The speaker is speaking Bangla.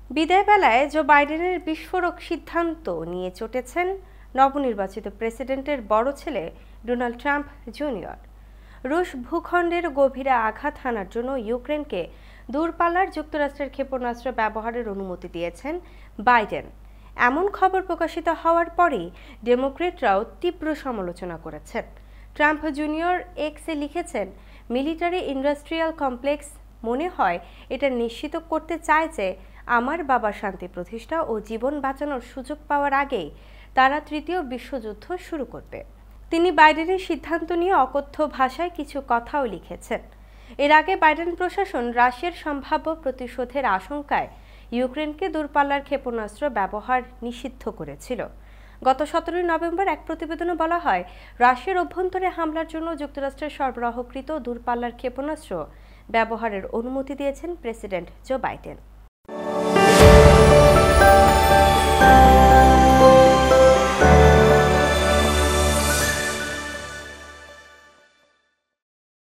বিদায় বেলায় জো বাইডেনের বিস্ফোরক সিদ্ধান্ত নিয়ে চটেছেন নবনির্বাচিত প্রেসিডেন্টের বড় ছেলে ডোনাল্ড ট্রাম্প জুনিয়র। রুশ ভূখণ্ডের গভীরে আঘাত হানার জন্য ইউক্রেনকে দূরপাল্লার যুক্তরাষ্ট্রের ক্ষেপণাস্ত্র ব্যবহারের অনুমতি দিয়েছেন বাইডেন। এমন খবর প্রকাশিত হওয়ার পরেই ডেমোক্রেটরাও তীব্র সমালোচনা করেছেন। ট্রাম্প জুনিয়র এক্সে লিখেছেন, মিলিটারি ইন্ডাস্ট্রিয়াল কমপ্লেক্স মনে হয় এটা নিশ্চিত করতে চায় যে আমার বাবার শান্তি প্রতিষ্ঠা ও জীবন বাঁচানোর সুযোগ পাওয়ার আগেই তারা তৃতীয় বিশ্বযুদ্ধ শুরু করবে। তিনি বাইডেনের সিদ্ধান্ত নিয়ে অকথ্য ভাষায় কিছু কথাও লিখেছেন। এর আগে বাইডেন প্রশাসন রাশিয়ার সম্ভাব্য প্রতিশোধের আশঙ্কায় ইউক্রেনকে দূরপাল্লার ক্ষেপণাস্ত্র ব্যবহার নিষিদ্ধ করেছিল। গত 17 নভেম্বর এক প্রতিবেদনে বলা হয়, রাশিয়ার অভ্যন্তরে হামলার জন্য যুক্তরাষ্ট্রের সরবরাহকৃত দূরপাল্লার ক্ষেপণাস্ত্র ব্যবহারের অনুমতি দিয়েছেন প্রেসিডেন্ট জো বাইডেন।